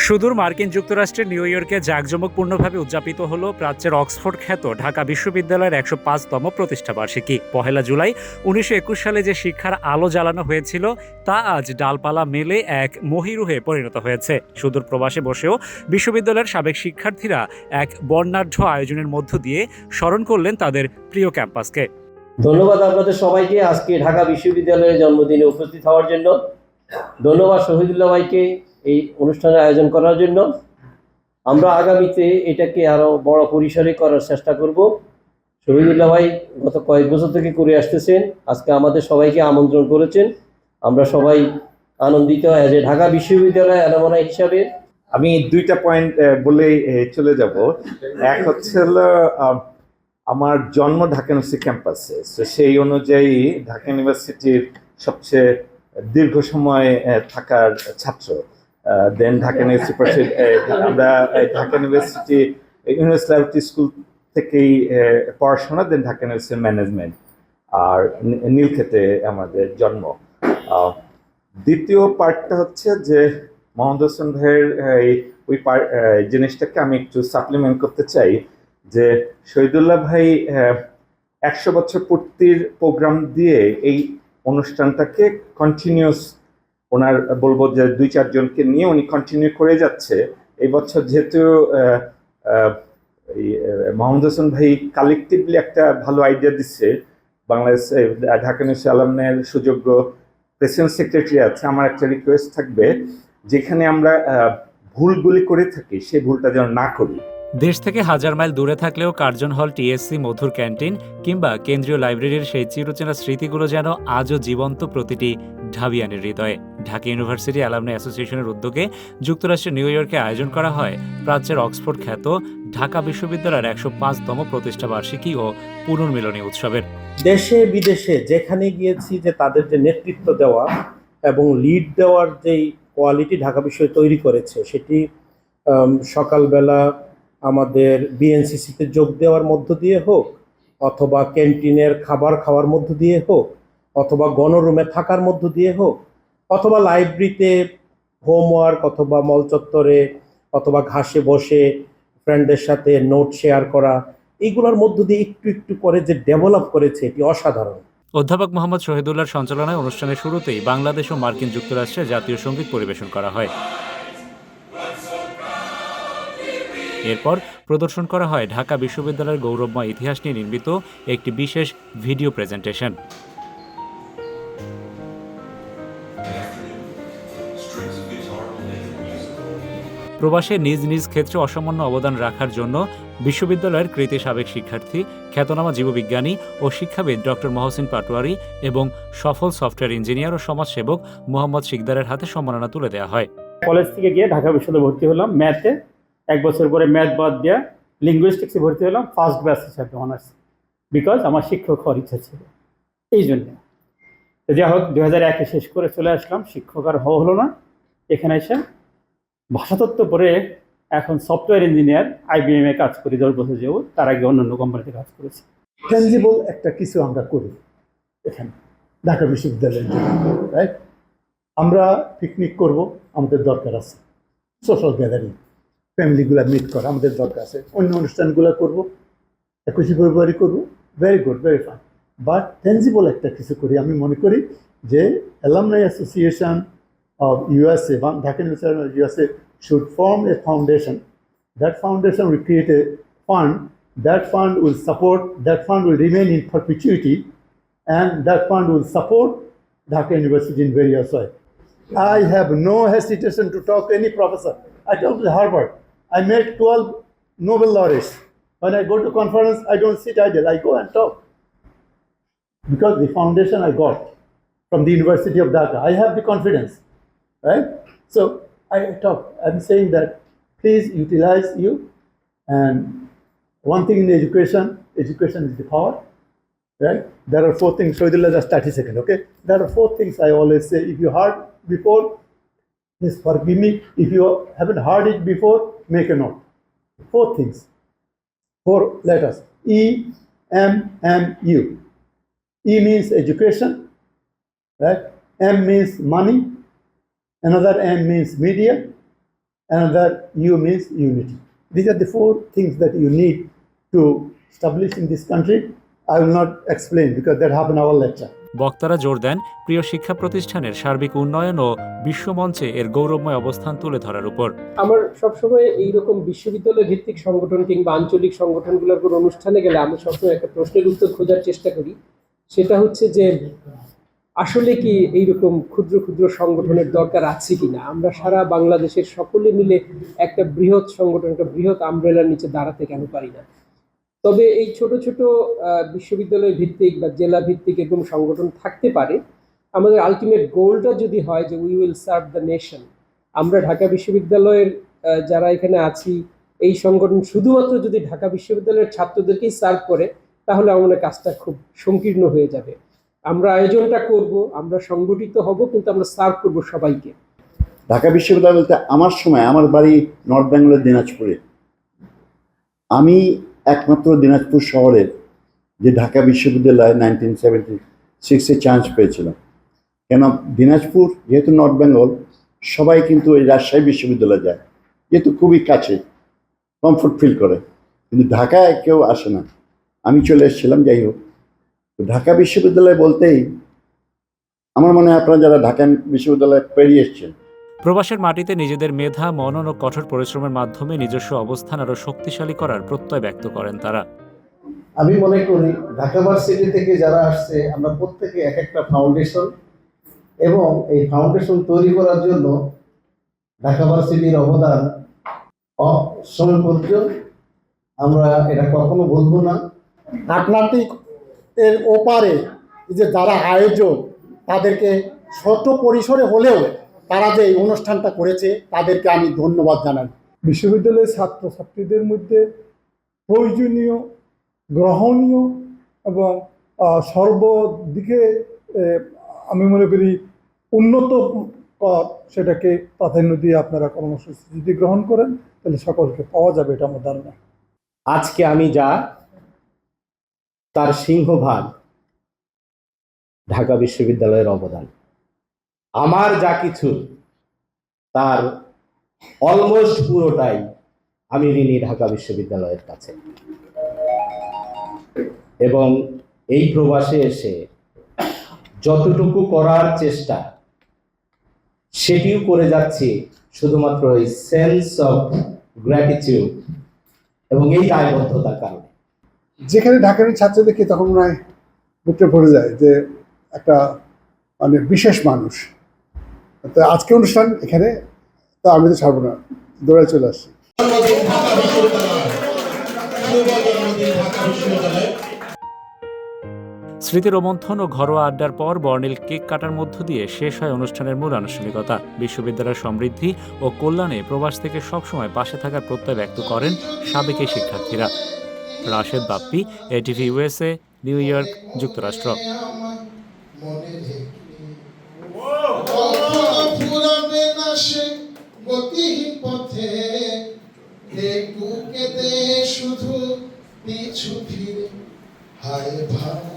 সুদূর মার্কিন যুক্তরাষ্ট্রের নিউ ইয়র্কে জাঁকজমকপূর্ণভাবে উদযাপিত হল প্রাচ্যের অক্সফোর্ড খ্যাত ঢাকা বিশ্ববিদ্যালয়ের ১০৫তম প্রতিষ্ঠাবার্ষিকী। ১ জুলাই ১৯২১ সালে যে শিক্ষার আলো জ্বালানো হয়েছিল তা আজ ডালপালা মেলে এক মহীরুহে পরিণত হয়েছে। সুদূর প্রবাসে বসেও বিশ্ববিদ্যালয়ের সাবেক শিক্ষার্থীরা এক বর্ণাঢ্য আয়োজনের মধ্য দিয়ে স্মরণ করলেন তাদের প্রিয় ক্যাম্পাসকে। ধন্যবাদ আপনাদের সবাইকে আজকে ঢাকা বিশ্ববিদ্যালয়ের জন্মদিনে উপস্থিত হওয়ার জন্য। ধন্যবাদ শহীদুল্লাহ ভাইকে এই অনুষ্ঠানের আয়োজন করার জন্য। আমরা আগামীতে এটাকে আরো বড় পরিসরে করার চেষ্টা করব। শহীদুল্লাহ ভাই গত কয়েক বছর থেকে করে আসতেছেন, আজকে আমাদের সবাইকে আমন্ত্রণ করেছেন। আমরা সবাই আনন্দিত যে ঢাকা বিশ্ববিদ্যালয় অ্যালুমনাই হিসাবে। আমি দুইটা পয়েন্ট বলেই চলে যাব। এক হচ্ছে হলো আমার জন্ম ঢাকা ইউনিভার্সিটি ক্যাম্পাসে, তো সেই অনুযায়ী ঢাকা ইউনিভার্সিটির সবচেয়ে দীর্ঘ সময় থাকার ছাত্র। দেন ঢাকা ইউনিভার্সিটি আমরা ঢাকা ইউনিভার্সিটি ইউনিভার্সিটি স্কুল থেকেই পড়াশোনা, দেন ঢাকা ইউনিভার্সিটি ম্যানেজমেন্ট আর নীলক্ষেতে আমাদের জন্ম। দ্বিতীয় পার্টটা হচ্ছে যে মোহাম্মদ হোসেন ভাইয়ের ওই জিনিসটাকে আমি একটু সাপ্লিমেন্ট করতে চাই যে শহীদুল্লাহ ভাই ১০০ বছর পূর্তির প্রোগ্রাম দিয়ে এই অনুষ্ঠানটাকে কন্টিনিউস, ওনার বলবো যে ২-৪ জনকে নিয়ে উনি কন্টিনিউ করে যাচ্ছে। এই বছর যেহেতু মোহাম্মদ হোসেন ভাই কালেকটিভলি একটা ভালো আইডিয়া দিচ্ছে, বাংলাদেশ ঢাকা ইউনিভার্সিটি অ্যালামনাইয়ের সুযোগ্য প্রেসিডেন্ট সেক্রেটারি আছে, আমার একটা রিকোয়েস্ট থাকবে যেখানে আমরা ভুলগুলি করে থাকি সেই ভুলটা যেন না করি। দেশ থেকে হাজার মাইল দূরে থাকলেও কার্জন হল, টিএসসি, মধুর ক্যান্টিন কিংবা কেন্দ্রীয় লাইব্রেরির সেই চিরচেনা স্মৃতিগুলো যেন আজও জীবন্ত প্রতিটি ঢাবিয়ানের হৃদয়ে। ঢাকা ইউনিভার্সিটি অ্যালামনাই অ্যাসোসিয়েশনের উদ্যোগে যুক্তরাষ্ট্রের নিউ ইয়র্কে আয়োজন করা হয় প্রাচ্যের অক্সফোর্ড খ্যাত ঢাকা বিশ্ববিদ্যালয়ের ১০৫তম প্রতিষ্ঠাবার্ষিকী ও পুনর্মিলনী উৎসবের। দেশে বিদেশে যেখানে গিয়েছি যে তাদের যে নেতৃত্ব দেওয়া এবং লিড দেওয়ার যেই কোয়ালিটি ঢাকা বিশ্ববিদ্যালয় তৈরি করেছে, সেটি সকালবেলা আমাদের বিএনসিসিতে যোগ দেওয়ার মধ্য দিয়ে হোক, অথবা ক্যান্টিনের খাবার খাওয়ার মধ্য দিয়ে হোক, অথবা গণরুমে থাকার মধ্য দিয়ে হোক, অথবা লাইব্রেরিতে হোমওয়ার্ক, অথবা মল চত্বরে অথবা ঘাসে বসে ফ্রেন্ডদের সাথে নোট শেয়ার করা, এইগুলোর মধ্য দিয়ে একটু একটু করে যে ডেভেলপ করেছে, এটি অসাধারণ। অধ্যাপক মোহাম্মদ শহীদুল্লাহর সঞ্চালনায় অনুষ্ঠানের শুরুতেই বাংলাদেশ ও মার্কিন যুক্তরাষ্ট্রের জাতীয় সঙ্গীত পরিবেশন করা হয়। এরপর প্রদর্শন করা হয় ঢাকা বিশ্ববিদ্যালয়ের গৌরবময় ইতিহাস নিয়ে নির্মিত একটি বিশেষ ভিডিও প্রেজেন্টেশন। প্রবাসে নিজ নিজ ক্ষেত্রে অসামান্য অবদান রাখার জন্য বিশ্ববিদ্যালয়ের কৃতি সাবেক শিক্ষার্থী, খ্যাতনামা জীববিজ্ঞানী ও শিক্ষাবিদ ডক্টর মহসিন পাটোয়ারি এবং সফল সফটওয়্যার ইঞ্জিনিয়ার ও সমাজসেবক মোহাম্মদ শিকদারের হাতে সম্মাননা তুলে দেওয়া হয়। কলেজ থেকে গিয়ে ঢাকা বিশ্ববিদ্যালয়ে ভর্তি হলাম ম্যাথে। 1 বছর পরে ম্যাথ বাদ দিয়ে লিঙ্গুইস্টিক্সে ভর্তি হলাম ফার্স্ট ব্যাচ হিসাবে অনার্স, বিকজ আমার শিক্ষক হওয়ার ইচ্ছা ছিল। এই জন্যে যাই হোক 2001-এ শেষ করে চলে আসলাম, শিক্ষক আর হলো না। এখানে এসে ভাষাতত্ত্ব পড়ে এখন সফটওয়্যার ইঞ্জিনিয়ার, IBM-এ কাজ করি 10 বছর যাবত। তার আগে অন্যান্য কোম্পানিতে কাজ করেছি। টেনজিবল একটা কিছু আমরা করি এখানে ঢাকা বিশ্ববিদ্যালয়ের জন্য, রাইট? আমরা পিকনিক করব, আমাদের দরকার আছে। সোশ্যাল গ্যাদারিং, ফ্যামিলিগুলো মিট করা আমাদের দরকার আছে। অন্য অনুষ্ঠানগুলো করব, 21শে ফেব্রুয়ারি করব, very good, very fine. But tangible একটা কিছু করি। আমি মনে করি যে alumni association of USA, Dhaka University of USA should form a foundation. That foundation will create a fund. That fund will support, that fund will remain in perpetuity, and that fund will support Dhaka University in various ways. I have no hesitation to talk to any professor. I talked to Harvard. I met 12 Nobel laureates. When I go to conference, I don't sit idle. I go and talk. Because the foundation I got from the University of Dhaka, I have the confidence. Right? So I talk, I'm saying that please utilize you. And one thing in education is the power, right? There are 4 things. Shoidullah, just 30 seconds, okay? There are 4 things I always say. If you heard before, please forgive me. If you haven't heard it before, make a note. 4 things, 4 letters. EMMU. E means education, right? M means money. Another M means media. another U means unity. These are the four things that you need to establish in this country. I will not explain because that happened in our lecture. বক্তারা জোর দেন প্রিয় শিক্ষা প্রতিষ্ঠানের সার্বিক উন্নয়ন ও বিশ্বমঞ্চে এর গৌরবময় অবস্থান তুলে ধরার উপর। আমার সবসময় এইরকম বিশ্ববিদ্যালয় ভিত্তিক সংগঠন কিংবা আঞ্চলিক সংগঠনগুলোর কোনো অনুষ্ঠানে গেলে আমি সবসময় একটা প্রশ্নের উত্তর খোঁজার চেষ্টা করি, সেটা হচ্ছে যে আসলে কি এইরকম ক্ষুদ্র ক্ষুদ্র সংগঠনের দরকার আছে কিনা। আমরা সারা বাংলাদেশের সকলে মিলে একটা বৃহৎ সংগঠন, একটা বৃহৎ আমব্রেলার নিচে দাঁড়াতে কেন পারি না। তবে এই ছোট ছোট বিশ্ববিদ্যালয় ভিত্তিক বা জেলা ভিত্তিক এরকম সংগঠন থাকতে পারে। আমাদের আলটিমেট গোলটা যদি হয় যে we will serve the nation, আমরা ঢাকা বিশ্ববিদ্যালয়ের যারা এখানে আছি এই সংগঠন শুধুমাত্র যদি ঢাকা বিশ্ববিদ্যালয়ের ছাত্রদেরকেই সার্ভ করে, তাহলে আমাদের কাজটা খুব সংকীর্ণ হয়ে যাবে। আমরা আয়োজনটা করব, আমরা সংগঠিত হব, কিন্তু আমরা সার্ভ করব সবাইকে। ঢাকা বিশ্ববিদ্যালয় বলতে আমার সময় আমার বাড়ি নর্থ বেঙ্গলের দিনাজপুরে। আমি একমাত্র দিনাজপুর শহরের যে ঢাকা বিশ্ববিদ্যালয়ে 1976-এ চান্স পেয়েছিলাম। কেন দিনাজপুর যেহেতু নর্থ বেঙ্গল, সবাই কিন্তু এই রাজশাহী বিশ্ববিদ্যালয়ে যায়, যেহেতু খুবই কাছে, কমফোর্ট ফিল করে। কিন্তু ঢাকায় কেউ আসে না, আমি চলে এসেছিলাম। যাই হোক, ঢাকা বিশ্ববিদ্যালয় বলতেই আমার মনে হয় আপনারা যারা ঢাকা বিশ্ববিদ্যালয়ে পেরিয়ে এসছেন, প্রবাসের মাটিতে নিজেদের মেধা, মনন ও কঠোর পরিশ্রমের মাধ্যমে নিজস্ব অবস্থান আরও শক্তিশালী করার প্রত্যয় ব্যক্ত করেন তারা। আমি মনে করি ঢাকা ভার্সিটি থেকে যারা আসছে আমরা প্রত্যেকে এক একটা ফাউন্ডেশন, এবং এই ফাউন্ডেশন তৈরি করার জন্য ঢাকা ভার্সিটির অবদান অসমপ্রয়োজন। আমরা এটা কখনো ভুলবো না। আটলান্টিক এর ওপারে যে যারা আয়োজক, তাদেরকে ছোট পরিসরে হলেও তারা যে এই অনুষ্ঠানটা করেছে তাদেরকে আমি ধন্যবাদ জানাই। বিশ্ববিদ্যালয়ের ছাত্রছাত্রীদের মধ্যে প্রয়োজনীয়, গ্রহণীয় এবং সর্বদিকে আমি মনে করি উন্নত সেটাকে প্রাধান্য দিয়ে আপনারা কর্মসূচি যদি গ্রহণ করেন তাহলে সকলকে পাওয়া যাবে, এটা আমার ধারণা। আজকে আমি যা, তার সিংহভাগ ঢাকা বিশ্ববিদ্যালয়ের অবদান। আমার যা কিছু তার অলমোস্ট পুরোটাই আমি ঋণী ঢাকা বিশ্ববিদ্যালয়ের কাছে। এবং এই প্রবাসে এসে যতটুকু করার চেষ্টা সেটিও করে যাচ্ছি শুধুমাত্র এই সেন্স অফ গ্র্যাটিটিউড এবং এই দায়বদ্ধতার কারণে। যেখানে ঢাকার ছাত্র দেখি তখন মনে হয় বুকটা ভরে যায় যে একটা মানে বিশেষ মানুষ। তো আজকে অনুষ্ঠান এখানে, তো আমি তো ছাড়বো না, দৌড়ায় চলে আসছি। স্মৃতি রোমন্থন ও ঘরোয়া আড্ডার পর বর্ণিল কেক কাটার মধ্য দিয়ে শেষ হয় অনুষ্ঠানের মূল আনুষ্ঠানিকতা। বিশ্ববিদ্যালয়ের সমৃদ্ধি ও কল্যাণে প্রবাস থেকে সবসময় পাশে থাকার প্রত্যয় ব্যক্ত করেন সাবেক এই শিক্ষার্থীরা। Rashed Bappi, ATV USA, new York, যুক্তরাষ্ট্র। শুধু পিছু ফিরে হায় ভাই।